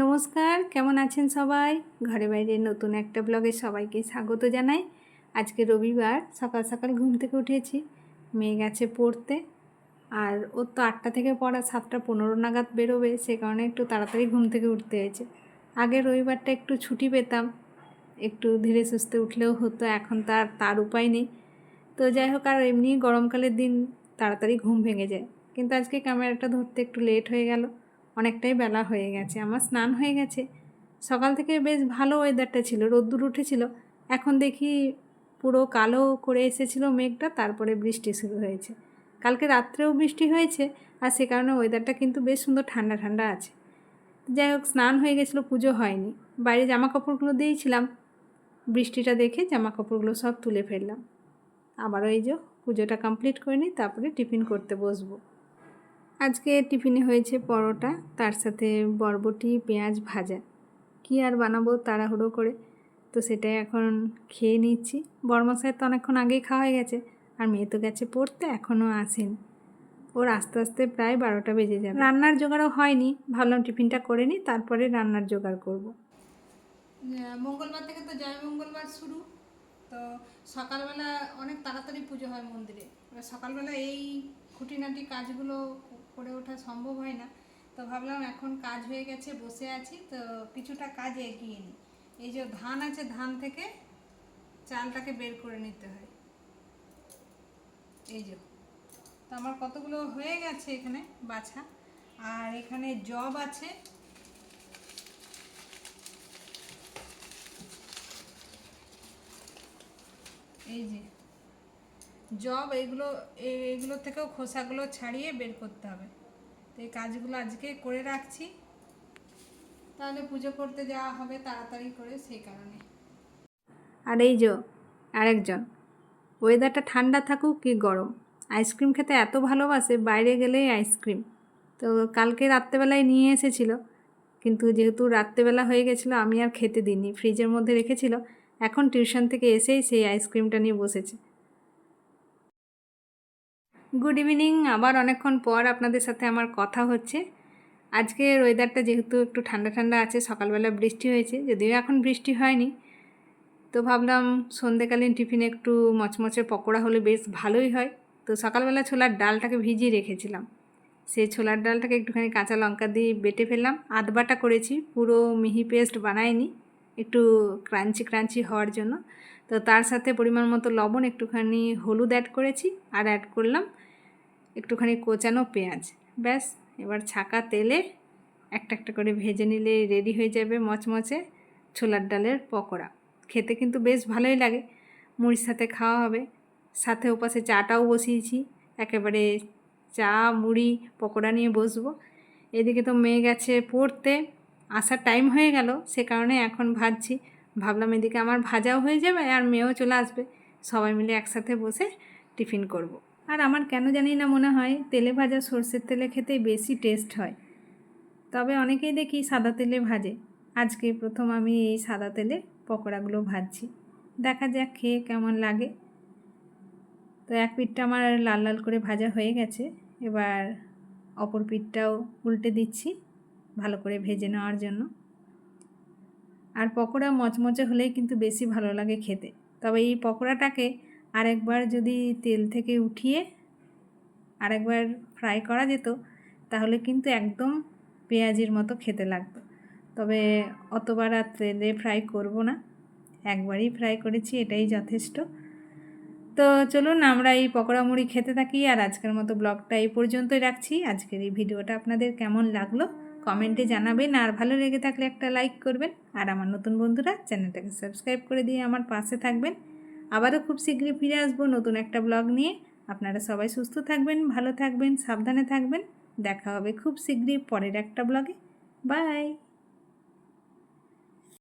নমস্কার, কেমন আছেন সবাই? ঘরে বাইরে নতুন একটা ব্লগে সবাইকে স্বাগত জানাই। আজকে রবিবার, সকাল সকাল ঘুম থেকে উঠেছি। মেয়ে গেছে পড়তে, আর ওর তো 8টা থেকে পড়া, 7টা 15 নাগাদ বেরোবে, সে কারণে একটু তাড়াতাড়ি ঘুম থেকে উঠতে হয়েছে। আগে রবিবারটা একটু ছুটি পেতাম, একটু ধীরে সুস্থে উঠলেও হতো, এখন তার উপায় নেই। তো যাই হোক, আর এমনি গরমকালের দিন তাড়াতাড়ি ঘুম ভেঙে যায়, কিন্তু আজকে ক্যামেরাটা ধরতে একটু লেট হয়ে গেল, অনেকটাই বেলা হয়ে গেছে। আমার স্নান হয়ে গেছে। সকাল থেকে বেশ ভালো ওয়েদারটা ছিল, রোদ্দুর উঠেছিল। এখন দেখি পুরো কালো করে এসেছিল মেঘটা, তারপরে বৃষ্টি শুরু হয়েছে। কালকে রাত্রেও বৃষ্টি হয়েছে, আর সে কারণে ওয়েদারটা কিন্তু বেশ সুন্দর ঠান্ডা ঠান্ডা আছে। যাই হোক, স্নান হয়ে গেছিলো, পুজো হয়নি। বাইরে জামা কাপড়গুলো দিয়েছিলাম, বৃষ্টিটা দেখে জামা কাপড়গুলো সব তুলে ফেললাম। আবারও এই যে পুজোটা কমপ্লিট করে নিই, তারপরে টিফিন করতে বসবো। আজকে টিফিনে হয়েছে পরোটা, তার সাথে বরবটি পেঁয়াজ ভাজা। কি আর বানাবো তাড়াহুড়ো করে, তো সেটাই এখন খেয়ে নিচ্ছি। বড়মশাইয়ের তো অনেকক্ষণ আগেই খাওয়া হয়ে গেছে, আর মেয়ে তো গেছে পড়তে, এখনও আসেনি। ওর আস্তে আস্তে প্রায় 12টা বেজে যাবে। রান্নার জোগাড়ও হয়নি, ভাবলাম টিফিনটা করে নিই, তারপরে রান্নার জোগাড় করব। মঙ্গলবার থেকে তো জয় মঙ্গলবার শুরু, তো সকালবেলা অনেক তাড়াতাড়ি পুজো হয় মন্দিরে। সকালবেলা এই খুঁটিনাটি কাজগুলো করে ওঠা সম্ভব হয় না, তো ভাবলাম এখন কাজ হয়ে গেছে, বসে আছি, তো কিছুটা কাজ এগিয়ে নিই। এই যে ধান আছে, ধান থেকে চালটাকে বের করে নিতে হয়। এই যে তো আমার কতগুলো হয়ে গেছে এখানে বাছা, আর এখানে জব আছে। এই যে জব, এইগুলো থেকেও খোসাগুলো ছাড়িয়ে বের করতে হবে। তো এই কাজগুলো আজকে করে রাখছি, তাহলে পুজো করতে যাওয়া হবে তাড়াতাড়ি করে, সেই কারণে। আর এই যে আরেকজন, ওয়েদারটা ঠান্ডা থাকুক কি গরম, আইসক্রিম খেতে এত ভালোবাসে, বাইরে গেলেই আইসক্রিম। তো কালকে রাত্রেবেলায় নিয়ে এসেছিল, কিন্তু যেহেতু রাত্রেবেলা হয়ে গেছিলো, আমি আর খেতে দিইনি, ফ্রিজের মধ্যে রেখেছিল। এখন টিউশন থেকে এসেই সেই আইসক্রিমটা নিয়ে বসেছে। গুড ইভিনিং, আবার অনেকক্ষণ পর আপনাদের সাথে আমার কথা হচ্ছে। আজকের ওয়েদারটা যেহেতু একটু ঠান্ডা ঠান্ডা আছে, সকালবেলা বৃষ্টি হয়েছে, যদিও এখন বৃষ্টি হয়নি, তো ভাবলাম সন্ধ্যেকালীন টিফিনে একটু মচমচে পকোড়া হলে বেশ ভালোই হয়। তো সকালবেলা ছোলার ডালটাকে ভিজিয়ে রেখেছিলাম, সেই ছোলার ডালটাকে একটুখানি কাঁচা লঙ্কা দিয়ে বেটে ফেললাম। আধবাটা করেছি, পুরো মিহি পেস্ট বানাইনি, একটু ক্রাঞ্চি ক্রাঞ্চি হওয়ার জন্য। তো তার সাথে পরিমাণ মতো লবণ, একটুখানি হলুদ অ্যাড করেছি, আর অ্যাড করলাম একটুখানি কোচানো পেঁয়াজ। ব্যাস, এবার ছাকা তেলে একটা একটা করে ভেজে নিলে রেডি হয়ে যাবে মচমচে ছোলার ডালের পকোড়া। খেতে কিন্তু বেশ ভালোই লাগে, মুড়ির সাথে খাওয়া হবে। সাথে ওপাশে চাটাও বসিয়েছি, একেবারে চা মুড়ি পকোড়া নিয়ে বসবো। এদিকে তো মেয়ে গেছে পড়তে, আসার টাইম হয়ে গেল, সে কারণে এখন ভাজছি। ভাবলাম এদিকে আমার ভাজাও হয়ে যাবে, আর মেয়েও চলে আসবে, সবাই মিলে একসাথে বসে টিফিন করব। আর আমার কেন জানি না মনে হয় তেলে ভাজা সর্ষের তেলে খেতে বেশি টেস্ট হয়, তবে অনেকেই দেখি সাদা তেলে ভাজে। আজকে প্রথম আমি এই সাদা তেলে পকোড়াগুলো ভাজছি, দেখা যাক খেয়ে কেমন লাগে। তো এক পিঠটা আমার লাল লাল করে ভাজা হয়ে গেছে, এবার অপর পিঠটাও উল্টে দিচ্ছি ভালো করে ভেজে নেওয়ার জন্য। আর পকোড়া মচমচে হলেই কিন্তু বেশি ভালো লাগে খেতে। তবে এই পকোড়াটাকে আরেকবার যদি তেল থেকে উঠিয়ে আরেকবার ফ্রাই করা যেত, তাহলে কিন্তু একদম পেঁয়াজির মতো খেতে লাগতো। তবে অতবার আর তেলে ফ্রাই করব না, একবারই ফ্রাই করেছি, এটাই যথেষ্ট। তো চলুন আমরা এই পকোড়া মুড়ি খেতে থাকি, আর আজকের মতো ব্লগটা এই পর্যন্তই রাখছি। আজকের এই ভিডিওটা আপনাদের কেমন লাগলো কমেন্টে জানাবেন, আর ভালো লেগে থাকলে একটা লাইক করবেন, আর আমার নতুন বন্ধুরা চ্যানেলটাকে সাবস্ক্রাইব করে দিয়ে আমার পাশে থাকবেন। আবারও খুব শীঘ্রই ফিরে আসবো নতুন একটা ব্লগ নিয়ে। আপনারা সবাই সুস্থ থাকবেন, ভালো থাকবেন, সাবধানে থাকবেন। দেখা হবে খুব শীঘ্রই পরের একটা ব্লগে। বাই।